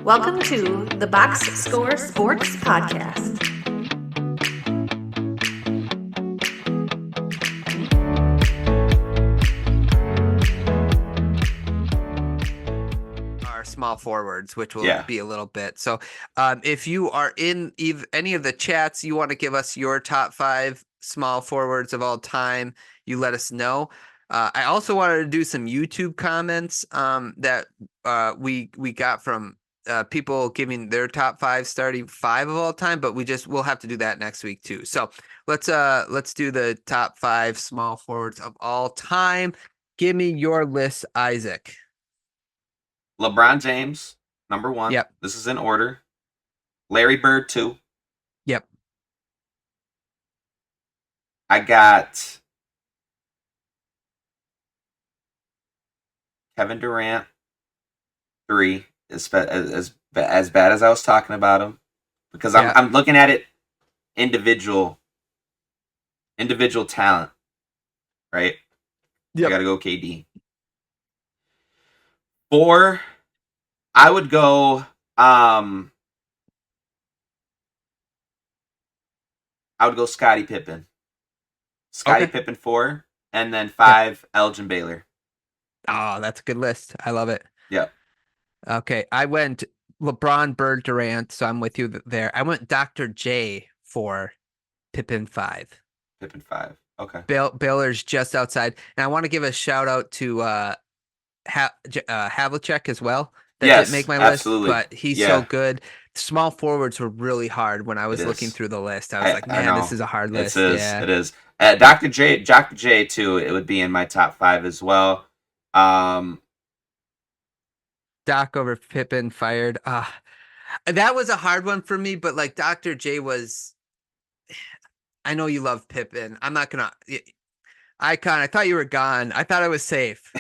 Welcome to the Box Score Sports Podcast. Our small forwards, which will be a little bit. So if you are in any of the chats, you want to give us your top 5 small forwards of all time, you let us know. I also wanted to do some YouTube comments that we got from people giving their top 5 starting 5 of all time, but we'll have to do that next week too. So let's do the top 5 small forwards of all time. Give me your list, Isaac. LeBron James, number 1. Yep. This is in order. Larry Bird, 2. Yep. I got Kevin Durant, 3. As bad as I was talking about him, because I'm looking at it individual talent, right? Yep. I gotta go KD. 4, I would go Scottie Pippen. Scottie Pippen 4, and then 5 Elgin Baylor. Oh, that's a good list. I love it. Yep. Okay, I went LeBron, Bird, Durant, so I'm with you there. I went Dr. J for Pippen 5. Pippen 5. Okay. Baylor's just outside, and I want to give a shout out to Havlicek as well. That didn't make my list, but he's so good. Small forwards were really hard when I was looking through the list. I was like, man, this is a hard list. It is. Dr. J too. It would be in my top 5 as well. Doc over Pippen fired. That was a hard one for me, but like Dr. J was. I know you love Pippen. I'm not gonna. Icon, I thought you were gone. I thought I was safe.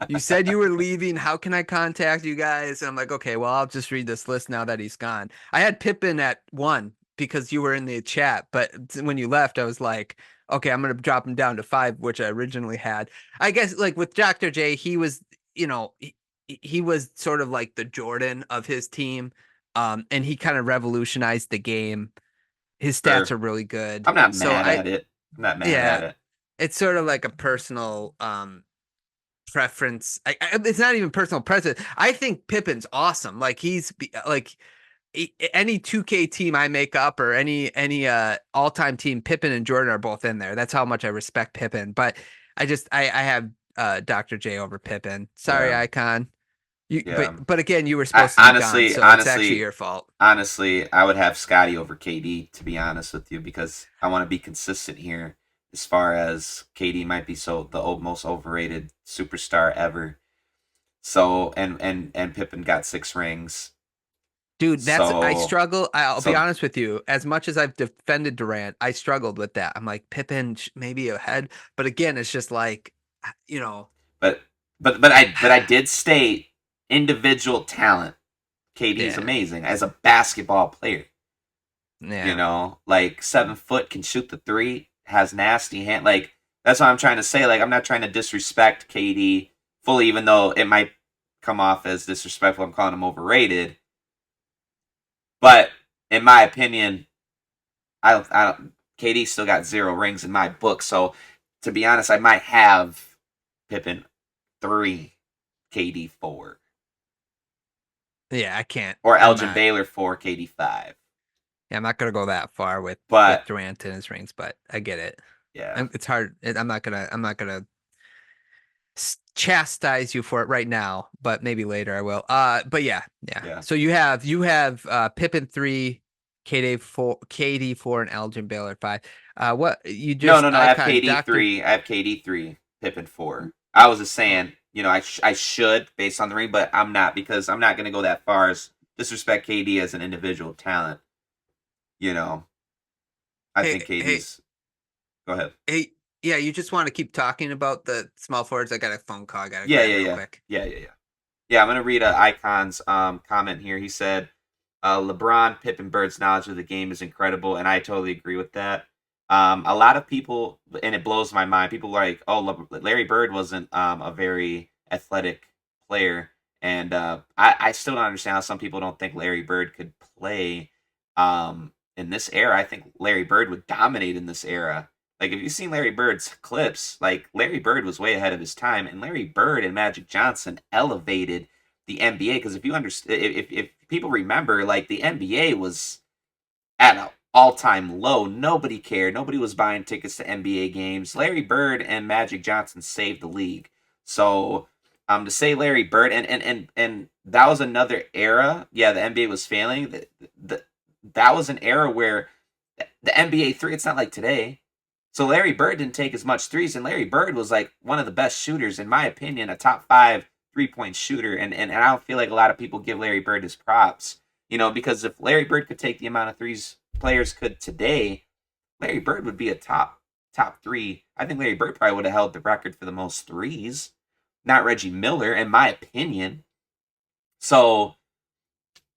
You said you were leaving. How can I contact you guys? And I'm like, okay, well, I'll just read this list now that he's gone. I had Pippen at 1 because you were in the chat, but when you left, I was like, okay, I'm going to drop him down to 5, which I originally had. I guess like with Dr. J, he was, he was sort of like the Jordan of his team. And he kind of revolutionized the game. His stats are really good. I'm not mad at it. I'm not mad at it. It's sort of like a personal preference. It's not even personal preference. I think Pippen's awesome. Like he's like any 2K team I make up or any all-time team, Pippen and Jordan are both in there. That's how much I respect Pippen. But I have Dr. J over Pippen. Sorry, Icon. But again, you were supposed to be gone, so it's actually your fault. Honestly, I would have Scotty over KD, to be honest with you, because I want to be consistent here. As far as KD might be the most overrated superstar ever. So and Pippen got 6 rings. Dude, I struggle. I'll be honest with you. As much as I've defended Durant, I struggled with that. I'm like, Pippen maybe ahead, but again, it's just like, But I did state individual talent. KD is amazing as a basketball player. Yeah. Like 7 foot, can shoot the 3. Has nasty hand. Like, that's what I'm trying to say. Like, I'm not trying to disrespect KD fully, even though it might come off as disrespectful. I'm calling him overrated. But in my opinion, KD still got 0 rings in my book. So to be honest, I might have Pippen 3, KD 4. Yeah, I can't. Or Elgin Baylor 4, KD 5. Yeah, I'm not gonna go that far with Durant and his rings, but I get it. Yeah, it's hard. I'm not gonna chastise you for it right now, but maybe later I will. But yeah. So you have Pippen 3, KD 4, and Elgin Baylor 5. What you just? No. I have KD 3. I have KD 3, Pippen 4. I was just saying, I should based on the ring, but I'm not, because I'm not gonna go that far as disrespect KD as an individual talent. I think KD's. Go ahead. Hey, yeah, you just want to keep talking about the small forwards. I got a phone call. I got to real quick. Yeah. I'm gonna read Icon's comment here. He said, "LeBron, Pippen, Bird's knowledge of the game is incredible," and I totally agree with that. A lot of people, and it blows my mind. People are like, "Oh, Larry Bird wasn't a very athletic player," And I still don't understand how some people don't think Larry Bird could play in this era. I think Larry Bird would dominate in this era. Like, if you've seen Larry Bird's clips, like, Larry Bird was way ahead of his time, and Larry Bird and Magic Johnson elevated the NBA. Because if you understand, if people remember, like, the NBA was at an all-time low. Nobody cared. Nobody was buying tickets to NBA games. Larry Bird and Magic Johnson saved the league. So, to say Larry Bird and that was another era. Yeah, the NBA was failing. That was an era where the NBA three. It's not like today. So Larry Bird didn't take as much threes, and Larry Bird was like one of the best shooters, in my opinion, a top 5 3-point shooter. And I don't feel like a lot of people give Larry Bird his props, because if Larry Bird could take the amount of threes players could today, Larry Bird would be a top 3. I think Larry Bird probably would have held the record for the most threes, not Reggie Miller, in my opinion. So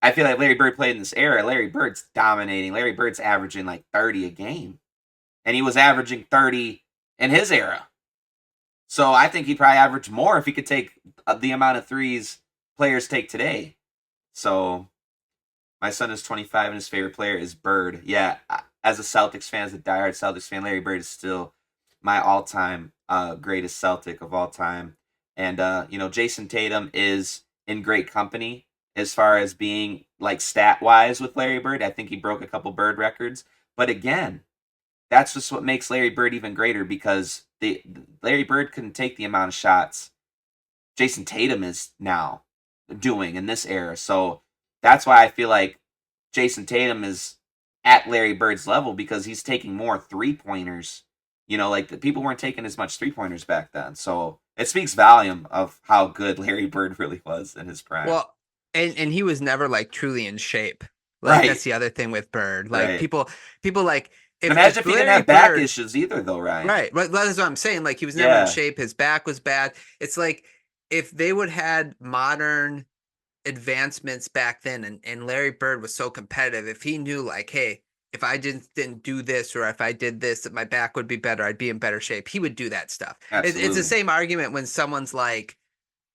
I feel like Larry Bird played in this era. Larry Bird's dominating. Larry Bird's averaging like 30 a game. And he was averaging 30 in his era. So I think he'd probably average more if he could take the amount of threes players take today. So my son is 25 and his favorite player is Bird. Yeah, as a Celtics fan, as a diehard Celtics fan, Larry Bird is still my all-time greatest Celtic of all time. And, Jason Tatum is in great company as far as being like stat-wise with Larry Bird. I think he broke a couple Bird records. But again, that's just what makes Larry Bird even greater, because Larry Bird couldn't take the amount of shots Jason Tatum is now doing in this era. So that's why I feel like Jason Tatum is at Larry Bird's level, because he's taking more 3-pointers. Like the people weren't taking as much 3-pointers back then. So it speaks volume of how good Larry Bird really was in his prime. Well, and he was never like truly in shape. Like, Right. that's the other thing with Bird. Like, Right. people like, Imagine if he didn't Larry have back Bird- issues either, though, Ryan. Right. But that's what I'm saying. Like, he was never in Yeah. shape. His back was bad. It's like, if they would had modern advancements back then, and Larry Bird was so competitive, if he knew like, hey, if I didn't do this, or if I did this, that my back would be better, I'd be in better shape, he would do that stuff. It's Absolutely. the same argument when someone's like,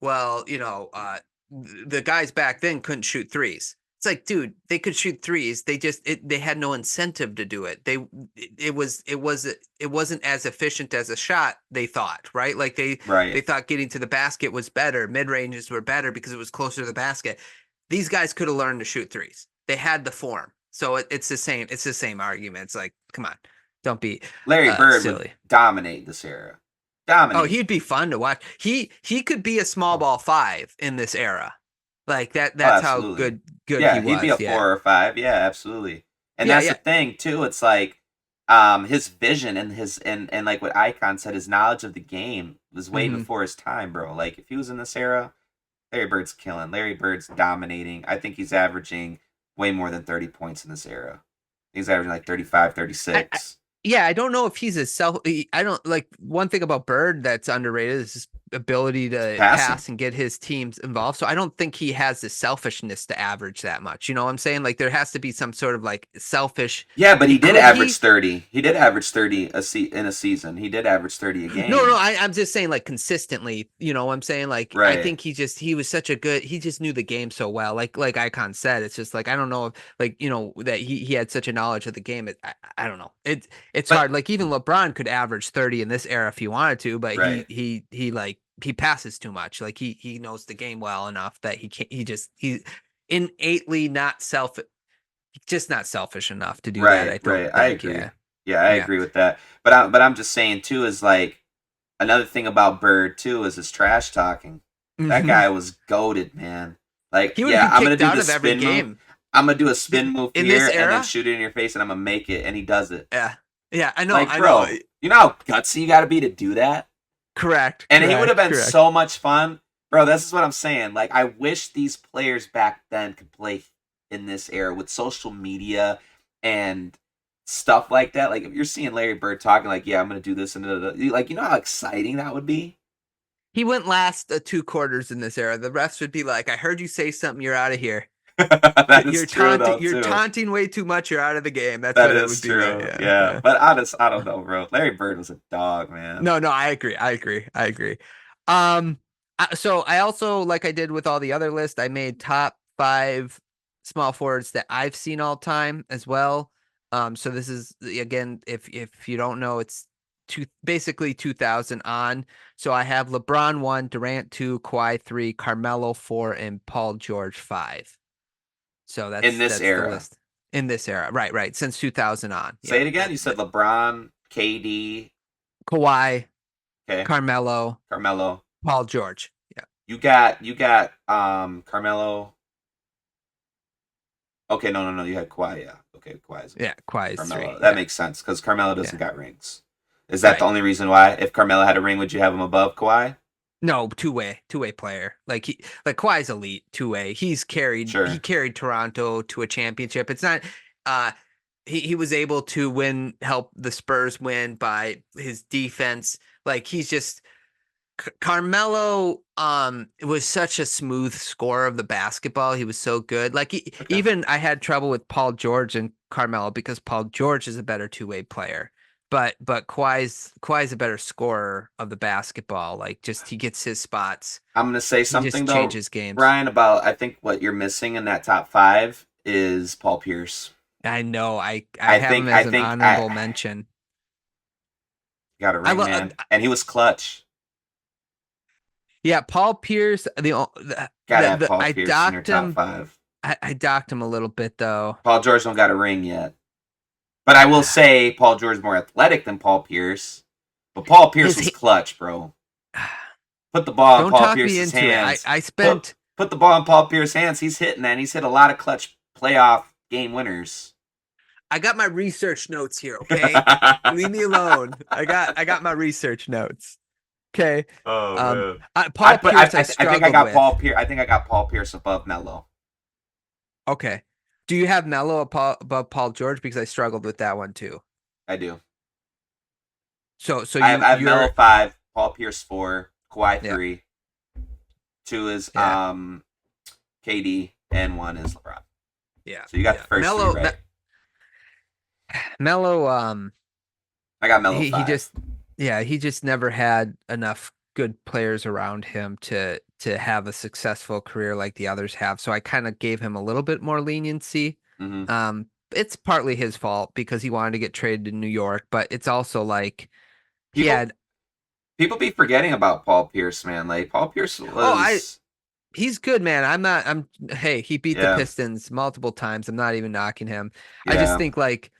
well, the guys back then couldn't shoot threes. It's like, dude, they could shoot threes. They had no incentive to do it. It wasn't as efficient as a shot, they thought, right? Like they thought getting to the basket was better. Mid ranges were better because it was closer to the basket. These guys could have learned to shoot threes. They had the form. So it's the same. It's the same argument. It's like, come on, don't be Larry Bird silly. would dominate this era. Dominate. Oh, he'd be fun to watch. He could be a small ball 5 in this era. Like that. That's how absolutely. good Yeah, he was. he'd be a 4 or 5. Yeah, absolutely. And Yeah, that's yeah. the thing too. It's like his vision and his and like what Icon said, his knowledge of the game was way Mhm. before his time, bro. Like, if he was in this era, Larry Bird's killing. Larry Bird's dominating. I think he's averaging way more than 30 points in this era. He's averaging like 35, 36. Yeah, I don't know if he's I don't like, one thing about Bird that's underrated is his ability to Passing. pass and get his teams involved. So I don't think he has the selfishness to average that much. You know what I'm saying? Like, there has to be some sort of like selfish. Yeah, but he did Could average he? 30. He did average 30 in a season. He did average 30 a game. No, I'm just saying, like, consistently, you know what I'm saying? Like, I Right. think he was such a good, he just knew the game so well. Like Icon said, it's just like, I don't know if, like, that he had such a knowledge of the game. I don't know. It's But- hard. Like, even LeBron could average 30 in this era if he wanted to, but Right. he passes too much. Like, he knows the game well enough that he's innately not just not selfish enough to do that. I don't I think, agree. yeah. Yeah, I Yeah. agree with that. But I'm just saying too, is like, another thing about Bird too is his trash talking. That Mhm. guy was goated, man. Like, He would yeah, be I'm gonna kicked do out the of every spin move. game. I'm gonna do a spin move In here this and then era? shoot it in your face, and I'm gonna make it, and he does it. Yeah, I know. Like, I bro, know. you know how gutsy you gotta be to do that? Correct. And he would have been correct. so much fun. Bro, this is what I'm saying. Like, I wish these players back then could play in this era with social media and stuff like that. Like, if you're seeing Larry Bird talking like, yeah, I'm going to do this and like, you know how exciting that would be? He wouldn't last 2 quarters in this era. The refs would be like, "I heard you say something. You're out of here. That is You're true, taunting. though, You're too. taunting way too much. You're out of the game." That's That what it is would be true. like. Yeah. But I don't know, bro. Larry Bird was a dog, man. No, I agree. So I also, like I did with all the other lists, I made top 5 small forwards that I've seen all time as well. So this is again, if you don't know, it's basically 2000 on. So I have LeBron 1, Durant 2, Kawhi 3, Carmelo 4, and Paul George 5. So In this that's the era. list in this era. Right. Since 2000 on. Say Yeah. it again. You said LeBron, KD, Kawhi, okay, Carmelo, Carmelo. Paul George. Yeah. You got Carmelo. Okay, no. You had Kawhi, yeah. Okay, Kawhi is Yeah. Kawhi's 3. Carmelo. That Yeah. makes sense because Carmelo doesn't Yeah. got rings. Is that the Right. only reason why? If Carmelo had a ring, would you have him above Kawhi? No, two-way player. Like Kawhi's elite two-way. He Sure. carried Toronto to a championship. It's not uh he was able to help the Spurs win by his defense. Like he's just Carmelo was such a smooth scorer of the basketball. He was so good. Like Okay. even I had trouble with Paul George and Carmelo because Paul George is a better two-way player. But Kawhi's a better scorer of the basketball. Like just he gets his spots. I'm gonna say He just something though, changes games. Ryan, about I think what you're missing in that top 5 is Paul Pierce. I know. I I have think him I as an think honorable I mention. got a I ring, love. man. And he was clutch. Yeah, Paul Pierce. Gotta have The Paul I Pierce in your docked top him. 5. I docked him a little bit though. Paul George don't got a ring yet. But I will say Paul George is more athletic than Paul Pierce. But Paul Pierce was clutch, bro. Put the ball in Don't Paul talk me Pierce's into hands. it. I spent. Put the ball in Paul Pierce's hands. He's hitting that. And he's hit a lot of clutch playoff game winners. I got my research notes here. Okay, leave me alone. I got my research notes. Okay. Oh man. Paul Pierce. I I think I struggled got with. Paul Pierce. I think I got Paul Pierce above Melo. Okay. Do you have Melo above Paul George? Because I struggled with that one too. I do. So I have you're Melo 5, Paul Pierce 4, Kawhi Yeah. 3. 2 is Yeah. KD, and 1 is LeBron. yeah. So you got the first 3 right. Melo. I got Melo He 5. he just never had enough good players around him to have a successful career like the others have. So I kind of gave him a little bit more leniency. Mm-hmm. It's partly his fault because he wanted to get traded to New York, but it's also like People be forgetting about Paul Pierce, man. Like Paul Pierce was. he's good, man. Hey, he beat the Yeah. Pistons multiple times. I'm not even knocking him. Yeah. I just think like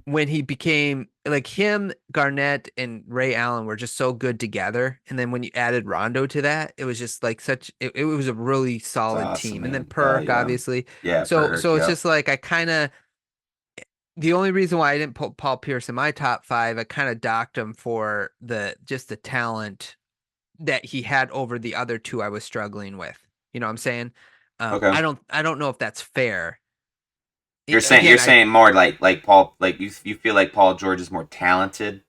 when he became like him, Garnett and Ray Allen were just so good together. And then when you added Rondo to that, it was just like it was a really solid awesome, team. man. And then Oh, Perk, yeah. obviously. Yeah. So Perk, it's yeah. just like the only reason why I didn't put Paul Pierce in my top 5, I kind of docked him for the talent that he had over the other 2 I was struggling with. You know what I'm saying? Okay. I don't know if that's fair. You're saying more like Paul, like you feel like Paul George is more talented.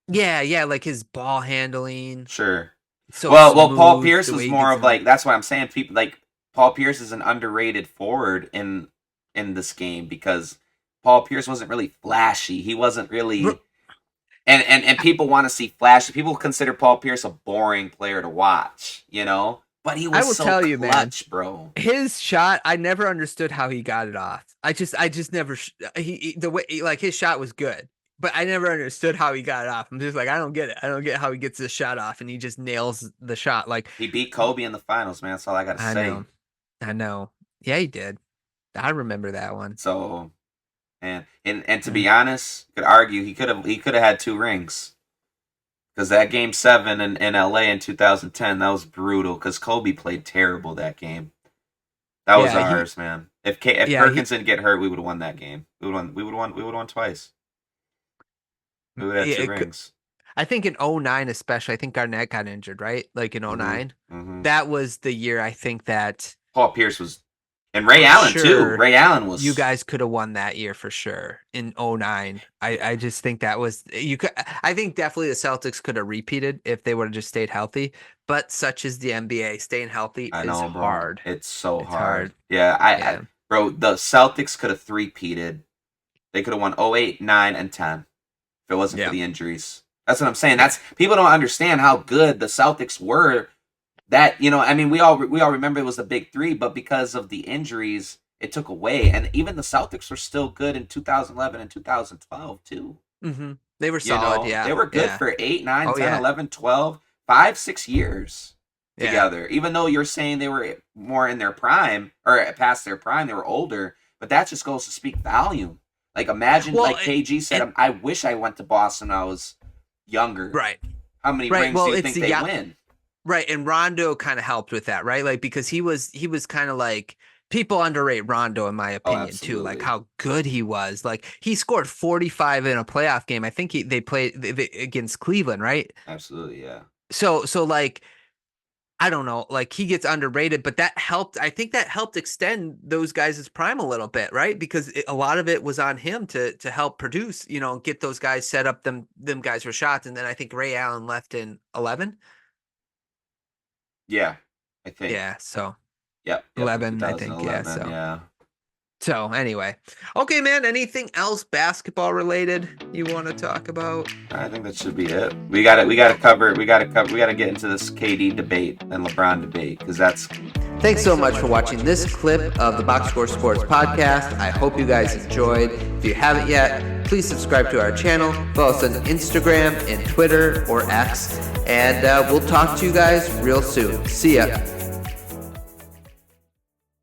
Yeah, like his ball handling. Sure. So well, Paul smooth, Pierce the was way he more gets of in. like that's why I'm saying people like Paul Pierce is an underrated forward in this game because Paul Pierce wasn't really flashy. He wasn't really and people want to see flashy. People consider Paul Pierce a boring player to watch, you know? But he was I will so tell clutch, you, man, bro. his shot, I never understood how he got it off. I just never the way like his shot was good, but I never understood how he got it off. I'm just like I don't get it. I don't get how he gets this shot off and he just nails the shot. Like He beat Kobe in the finals, man. That's all I got to say. I know. Yeah, he did. I remember that one. So, and to be honest, could argue he could have had 2 rings. Because that game 7 in LA in 2010, that was brutal. Because Kobe played terrible that game. That was ours, man. If Perkins didn't get hurt, we would have won that game. We would have won twice. We would have had 2 rings. I think in 09 especially, I think Garnett got injured, right? Like in 09. Mm-hmm. That was the year I think that Paul Pierce was, and Ray Allen too. Ray Allen was. You guys could have won that year for sure in 09. I just think that was I think definitely the Celtics could have repeated if they would have just stayed healthy. But such is the NBA. Staying healthy is hard. It's so it's hard. Yeah, bro, the Celtics could have 3-peated. They could have won 08, 9, and 10 if it wasn't for the injuries. That's what I'm saying. People don't understand how good the Celtics were that, I mean, we all remember it was the big three, but because of the injuries, it took away. And even the Celtics were still good in 2011 and 2012 too. Mm-hmm. They were solid, yeah. They were good yeah. for 8, 9, Oh, 10, yeah. 11, 12, 5, 6 years Yeah. together. Even though you're saying they were more in their prime or past their prime, they were older, but that just goes to speak volume. Like imagine, Well, like KG said, I wish I went to Boston when I was younger. Right. How many Right. rings Well, do you it's think the they win? Right, and Rondo kind of helped with that, right? Like because he was kind of like people underrate Rondo in my opinion too, like absolutely. how good he was. Like he scored 45 in a playoff game. I think they played against Cleveland, right? Absolutely, yeah. So like I don't know, like he gets underrated, but that helped. I think that helped extend those guys' prime a little bit, right? Because a lot of it was on him to help produce, get those guys set up them guys for shots. And then I think Ray Allen left in 11. Yeah, I think. Yeah, so Yep. 11, I think. Yeah, 2011, yeah. so anyway, okay, man. Anything else basketball related you want to talk about? I think that should be it. We got to get into this KD debate and LeBron debate because that's. Thanks so much for watching this clip of the Box Score Sports podcast. I hope you guys enjoyed. If you haven't yet, please subscribe to our channel. Follow us on Instagram and Twitter or X, and we'll talk to you guys real soon. See ya.